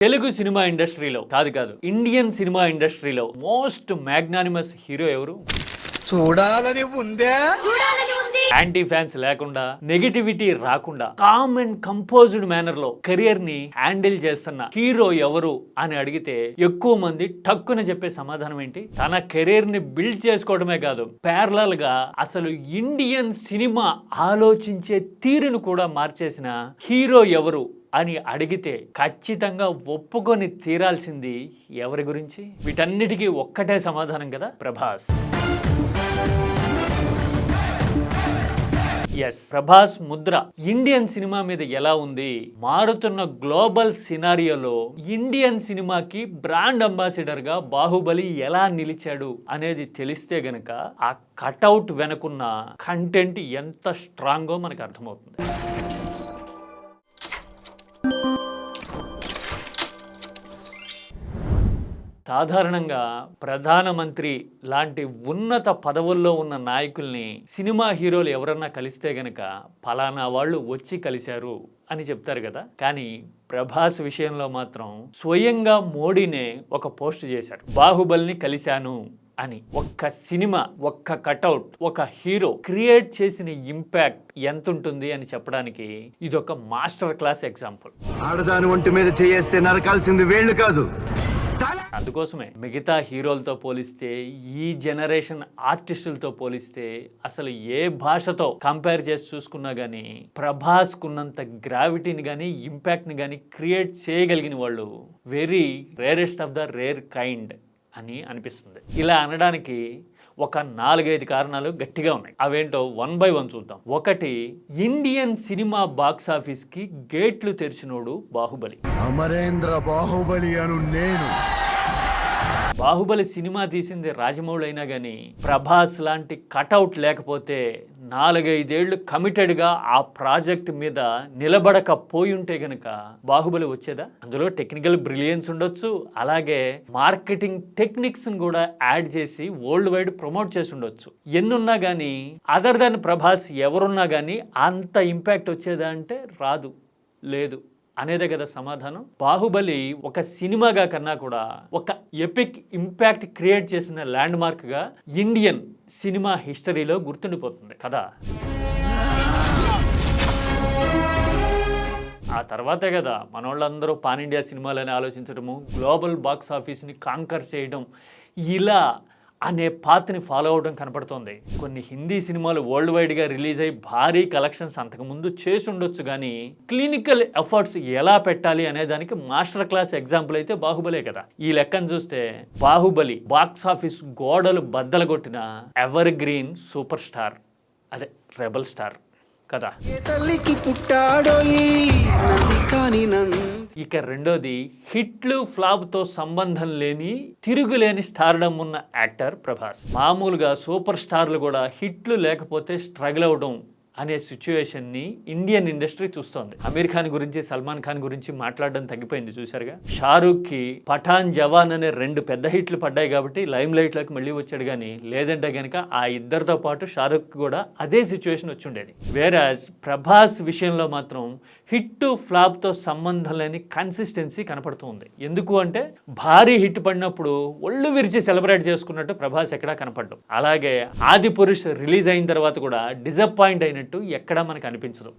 Telugu cinema ఇండస్ట్రీలో కాదు Indian cinema ఇండస్ట్రీలో మోస్ట్ మ్యాగ్నానిమస్ హీరో ఎవరు? చూడాలని ఉందే, యాంటీ ఫ్యాన్స్ లేకుండా, నెగిటివిటీ రాకుండా, కామ్ అండ్ కంపోజ్డ్ మేనర్ లో కెరియర్ ని హ్యాండిల్ చేస్తున్న హీరో ఎవరు అని అడిగితే ఎక్కువ మంది టక్కున చెప్పే సమాధానం ఏంటి? తన కెరీర్ ని బిల్డ్ చేసుకోవడమే కాదు, ప్యారలల్ గా అసలు ఇండియన్ సినిమా ఆలోచించే తీరును కూడా మార్చేసిన హీరో ఎవరు అని అడిగితే ఖచ్చితంగా ఒప్పుకొని తీరాల్సింది ఎవరి గురించి? వీటన్నిటికీ ఒక్కటే సమాధానం కదా, Prabhas. Yes, Prabhas Mudra Indian cinema మీద ఎలా ఉంది? మారుతున్న గ్లోబల్ సినారియోలో ఇండియన్ సినిమాకి బ్రాండ్ అంబాసిడర్ గా బాహుబలి ఎలా నిలిచాడు అనేది తెలిస్తే గనక ఆ కటౌట్ వెనుకున్న కంటెంట్ ఎంత స్ట్రాంగో మనకు అర్థమవుతుంది. సాధారణంగా ప్రధానమంత్రి లాంటి ఉన్నత పదవుల్లో ఉన్న నాయకుల్ని సినిమా హీరోలు ఎవరన్నా కలిస్తే గనక ఫలానా వాళ్ళు వచ్చి కలిశారు అని చెప్తారు కదా. కానీ ప్రభాస్ విషయంలో మాత్రం స్వయంగా మోడీనే ఒక పోస్ట్ చేశారు, బాహుబలిని కలిశాను అని. ఒక్క సినిమా, ఒక్క కటౌట్, ఒక హీరో క్రియేట్ చేసిన ఇంపాక్ట్ ఎంత ఉంటుంది అని చెప్పడానికి ఇదొక మాస్టర్ క్లాస్ ఎగ్జాంపుల్. ఆడదాని ఒంటి మీద చేయేస్తే నరకాల్సింది వేళ్ళు కాదు. అందుకోసమే మిగతా హీరోలతో పోలిస్తే, ఈ జనరేషన్ ఆర్టిస్టులతో పోలిస్తే, అసలు ఏ భాషతో కంపేర్ చేసి చూసుకున్నా కానీ ప్రభాస్ కున్నంత గ్రావిటీని కానీ ఇంపాక్ట్ని కానీ క్రియేట్ చేయగలిగిన వాళ్ళు very rarest of the rare kind అని అనిపిస్తుంది. ఇలా అనడానికి ఒక 4-5 కారణాలు గట్టిగా ఉన్నాయి. అవేంటో 1 by 1 చూద్దాం. ఒకటి, ఇండియన్ సినిమా బాక్స్ ఆఫీస్ కి గేట్లు తెరిచినోడు బాహుబలి. అమరేంద్ర బాహుబలి అను నేను. బాహుబలి సినిమా తీసింది రాజమౌళి అయినా కానీ ప్రభాస్ లాంటి కటౌట్ లేకపోతే 4-5 ఏళ్లు కమిటెడ్గా ఆ ప్రాజెక్ట్ మీద నిలబడకపోయి ఉంటే గనక బాహుబలి వచ్చేదా? అందులో టెక్నికల్ బ్రిలియన్స్ ఉండొచ్చు, అలాగే మార్కెటింగ్ టెక్నిక్స్ కూడా యాడ్ చేసి వరల్డ్ వైడ్ ప్రమోట్ చేసి ఉండొచ్చు. ఎన్నున్నా కానీ అదర్ దాన్ ప్రభాస్ ఎవరున్నా కానీ అంత ఇంపాక్ట్ వచ్చేదా అంటే రాదు, లేదు అనేదే కదా సమాధానం. బాహుబలి ఒక సినిమాగా కన్నా కూడా ఒక ఎపిక్ ఇంపాక్ట్ క్రియేట్ చేసిన ల్యాండ్ మార్క్గా ఇండియన్ సినిమా హిస్టరీలో గుర్తుండిపోతుంది కదా. ఆ తర్వాతే కదా మనోళ్ళందరూ పాన్ ఇండియా సినిమాలని ఆలోచించడము, గ్లోబల్ బాక్స్ ఆఫీస్ని కాంకర్ చేయడం, ఇలా అనే పాత్ని ఫాలో అవడం కనపడుతోంది. కొన్ని హిందీ సినిమాలు వరల్డ్ వైడ్గా రిలీజ్ అయ్యి భారీ కలెక్షన్స్ అంతకుముందు చేసి ఉండొచ్చు, కానీ క్లినికల్ ఎఫర్ట్స్ ఎలా పెట్టాలి అనే దానికి మాస్టర్ క్లాస్ ఎగ్జాంపుల్ అయితే బాహుబలే కదా. ఈ లెక్కను చూస్తే బాహుబలి బాక్స్ ఆఫీస్ గోడలు బద్దలగొట్టిన ఎవర్ గ్రీన్ సూపర్ స్టార్, అదే రెబల్ స్టార్ కదా. ఇక రెండోది, హిట్లు ఫ్లాప్తో సంబంధం లేని తిరుగులేని స్టార్డమ్ ఉన్న యాక్టర్ ప్రభాస్. మామూలుగా సూపర్ స్టార్లు కూడా హిట్లు లేకపోతే స్ట్రగుల్ అవడం అనే సిచ్యువేషన్ని ఇండియన్ ఇండస్ట్రీ చూస్తోంది. అమీర్ ఖాన్ గురించి, సల్మాన్ ఖాన్ గురించి మాట్లాడడం తగ్గిపోయింది చూసారుగా. షారూఖ్కి పఠాన్, జవాన్ అనే 2 పెద్ద హిట్లు పడ్డాయి కాబట్టి లైమ్ లైట్లోకి మళ్ళీ వచ్చాడు, కానీ లేదంటే కనుక ఆ ఇద్దరితో పాటు షారూఖ్ కూడా అదే సిచ్యువేషన్ వచ్చి ఉండేది. వేరాజ్ ప్రభాస్ విషయంలో మాత్రం హిట్ ఫ్లాప్తో సంబంధం లేని కన్సిస్టెన్సీ కనపడుతుంది. ఎందుకు అంటే భారీ హిట్ పడినప్పుడు ఒళ్ళు విరిచి సెలబ్రేట్ చేసుకున్నట్టు ప్రభాస్ ఎక్కడా కనపడ్డం, అలాగే ఆది పురుష్ రిలీజ్ అయిన తర్వాత కూడా డిసప్పాయింట్ అయినట్టు ఎక్కడా మనకు అనిపించదు.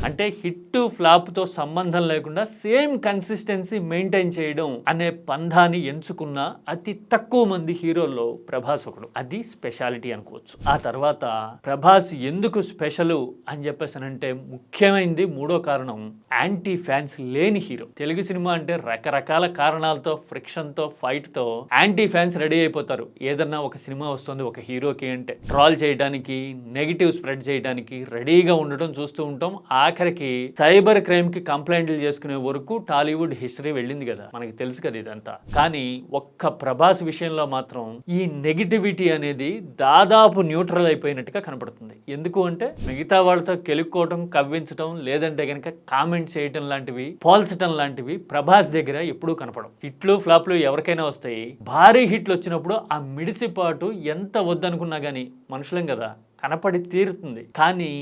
అంటే హిట్ ఫ్లాప్తో సంబంధం లేకుండా సేమ్ కన్సిస్టెన్సీ మెయింటైన్ చేయడం అనే పంధాన్ని ఎంచుకున్న అతి తక్కువ మంది హీరోల్లో ప్రభాస్ ఒకడు. అది స్పెషాలిటీ అనుకోవచ్చు. ఆ తర్వాత ప్రభాస్ ఎందుకు స్పెషల్ అని చెప్పేసానంటే ముఖ్యమైనది 3వ కారణం, యాంటీ ఫ్యాన్స్ లేని హీరో. తెలుగు సినిమా అంటే రకరకాల కారణాలతో, ఫ్రిక్షన్తో, ఫైట్తో యాంటీ ఫ్యాన్స్ రెడీ అయిపోతారు. ఏదన్నా ఒక సినిమా వస్తుంది ఒక హీరోకి అంటే ట్రాల్ చేయడానికి, నెగిటివ్ స్ప్రెడ్ చేయడానికి రెడీగా ఉండటం చూస్తూ ఉంటాం. ఆఖరికి సైబర్ క్రైమ్ కి కంప్లైంట్లు చేసుకునే వరకు టాలీవుడ్ హిస్టరీ వెళ్ళింది కదా, మనకి తెలుసు కదా ఇదంతా. కానీ ఒక్క ప్రభాస్ విషయంలో మాత్రం ఈ నెగిటివిటీ అనేది దాదాపు న్యూట్రల్ అయిపోయినట్టుగా కనపడుతుంది. ఎందుకు అంటే మిగతా వాళ్ళతో కెలుక్కోవడం, కవ్వించడం, లేదంటే కనుక కామెంట్ చేయటం లాంటివి, పోల్చడం లాంటివి ప్రభాస్ దగ్గర ఎప్పుడూ కనపడవు. హిట్లు ఫ్లాప్లు ఎవరికైనా వస్తాయి, భారీ హిట్లు వచ్చినప్పుడు ఆ మిడిసిపాటు ఎంత వద్దనుకున్నా కానీ మనుషులం కదా, కనపడి తీరుతుంది. కానీ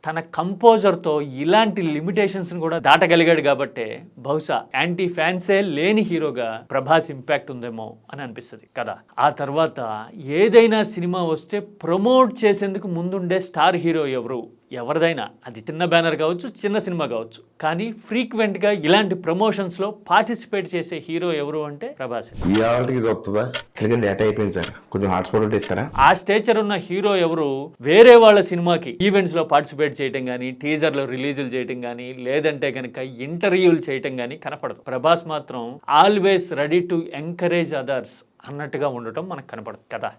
తన కంపోజర్తో ఇలాంటి లిమిటేషన్స్ని కూడా దాటగలిగాడు కాబట్టే బహుశా యాంటీ ఫ్యాన్సే లేని హీరోగా ప్రభాస్ ఇంపాక్ట్ ఉందేమో అని అనిపిస్తుంది కదా. ఆ తర్వాత ఏదైనా సినిమా వస్తే ప్రమోట్ చేసేందుకు ముందుండే స్టార్ హీరో ఎవరు, ఎవరిదైనా అది చిన్న బ్యానర్ కావచ్చు, చిన్న సినిమా కావచ్చు, కానీ ఫ్రీక్వెంట్గా ఇలాంటి ప్రమోషన్స్లో పార్టిసిపేట్ చేసే హీరో ఎవరు అంటే ప్రభాస్. డేటా అయిపోయింది సార్, కొంచెం హాట్స్పాట్ ఇస్తారా? ఆ స్టేచర్ ఉన్న హీరో ఎవరు వేరే వాళ్ళ సినిమాకి ఈవెంట్స్లో పార్టిసిపేట్ చేయటం కానీ, టీజర్లో రిలీజులు చేయటం కానీ, లేదంటే కనుక ఇంటర్వ్యూలు చేయటం కానీ కనపడదు. ప్రభాస్ మాత్రం always ready to encourage others అన్నట్టుగా ఉండటం మనకు కనపడదు కదా.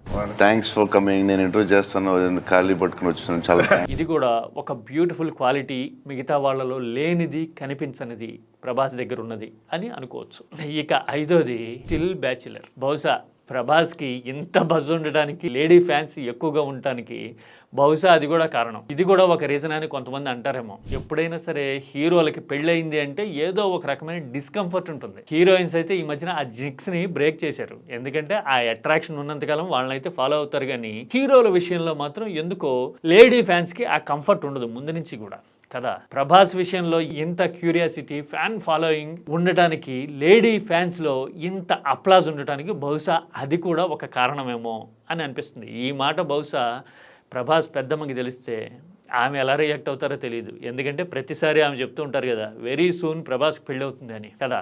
Thanks for coming. నేను ఇంటర్వ్యూ చేస్తాను, ఖాళీ పట్టుకుని వచ్చినాను. చాలా ఇది కూడా ఒక బ్యూటిఫుల్ క్వాలిటీ, మిగతా వాళ్ళలో లేనిది, కనిపించనిది ప్రభాస్ దగ్గర ఉన్నది అని అనుకోవచ్చు. ఇక ఐదోది స్టిల్ బ్యాచులర్. బహుశా ప్రభాస్కి ఇంత బజ్ ఉండడానికి, లేడీ ఫ్యాన్స్ ఎక్కువగా ఉండటానికి బహుశా అది కూడా కారణం. ఇది కూడా ఒక రీజన్ అని కొంతమంది అంటారేమో. ఎప్పుడైనా సరే హీరోలకి పెళ్ళయింది అంటే ఏదో ఒక రకమైన డిస్కంఫర్ట్ ఉంటుంది. హీరోయిన్స్ అయితే ఈ మధ్యన ఆ జిక్స్ని బ్రేక్ చేశారు. ఎందుకంటే ఆ అట్రాక్షన్ ఉన్నంతకాలం వాళ్ళనైతే ఫాలో అవుతారు, కానీ హీరోల విషయంలో మాత్రం ఎందుకో లేడీ ఫ్యాన్స్కి ఆ కంఫర్ట్ ఉండదు ముందు నుంచి కూడా కదా. ప్రభాస్ విషయంలో ఇంత క్యూరియాసిటీ, ఫ్యాన్ ఫాలోయింగ్ ఉండటానికి, లేడీ ఫ్యాన్స్లో ఇంత అప్లాజ్ ఉండటానికి బహుశా అది కూడా ఒక కారణమేమో అని అనిపిస్తుంది. ఈ మాట బహుశా ప్రభాస్ పెద్దమ్మకి తెలిస్తే ఆమె ఎలా రియాక్ట్ అవుతారో తెలియదు. ఎందుకంటే ప్రతిసారి ఆమె చెప్తూ ఉంటారు కదా, వెరీ సూన్ ప్రభాస్కి పెళ్ళి అవుతుంది అని కదా.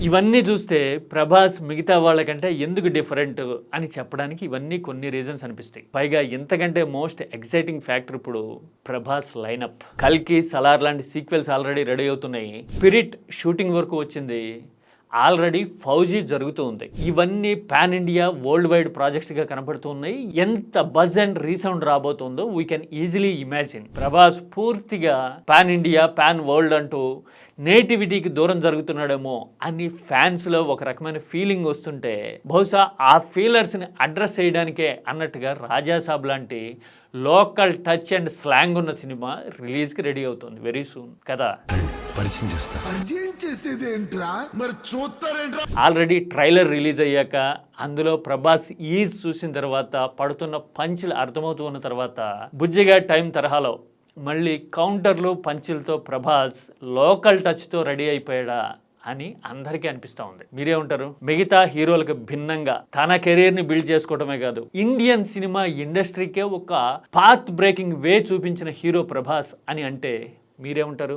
ఇవన్నీ చూస్తే ప్రభాస్ మిగతా వాళ్ళకంటే ఎందుకు డిఫరెంట్ అని చెప్పడానికి ఇవన్నీ కొన్ని రీజన్స్ అనిపిస్తాయి. పైగా ఇంతకంటే మోస్ట్ ఎక్సైటింగ్ ఫ్యాక్టర్ ఇప్పుడు ప్రభాస్ లైనప్. కల్కి, సలార్ లాంటి సీక్వెల్స్ ఆల్రెడీ రెడీ అవుతున్నాయి. స్పిరిట్ షూటింగ్ వరకు వచ్చింది. ఆల్రెడీ ఫౌజీ జరుగుతూ ఉంది. ఇవన్నీ పాన్ ఇండియా, వరల్డ్ వైడ్ ప్రాజెక్ట్స్గా కనపడుతూ ఉన్నాయి. ఎంత బజ్ అండ్ రీసౌండ్ రాబోతుందో we can easily imagine. Prabhas పూర్తిగా పాన్ ఇండియా, పాన్ వరల్డ్ అంటూ నేటివిటీకి దూరం జరుగుతున్నాడేమో అని ఫ్యాన్స్లో ఒక రకమైన ఫీలింగ్ వస్తుంటే, బహుశా ఆ ఫీలర్స్ని అడ్రస్ చేయడానికే అన్నట్టుగా రాజాసాబ్ లాంటి లోకల్ టచ్ అండ్ స్లాంగ్ ఉన్న సినిమా రిలీజ్కి రెడీ అవుతుంది వెరీ సూన్ కదా. ఆల్రెడీ ట్రైలర్ రిలీజ్ అయ్యాక అందులో ప్రభాస్ ఈజ్ చూసిన తర్వాత, పడుతున్న పంచులు అర్థమవుతూ ఉన్న తర్వాత, బుజ్జిగా టైం తరహాలో మళ్ళీ కౌంటర్లు, పంచులతో ప్రభాస్ లోకల్ టచ్తో రెడీ అయిపోయాడా అని అందరికీ అనిపిస్తూ ఉంది. మీరేమంటారు? మిగతా హీరోలకు భిన్నంగా తన కెరీర్ని బిల్డ్ చేసుకోవడమే కాదు, ఇండియన్ సినిమా ఇండస్ట్రీకే ఒక పాత్ బ్రేకింగ్ వే చూపించిన హీరో ప్రభాస్ అని అంటే మీరేమంటారు?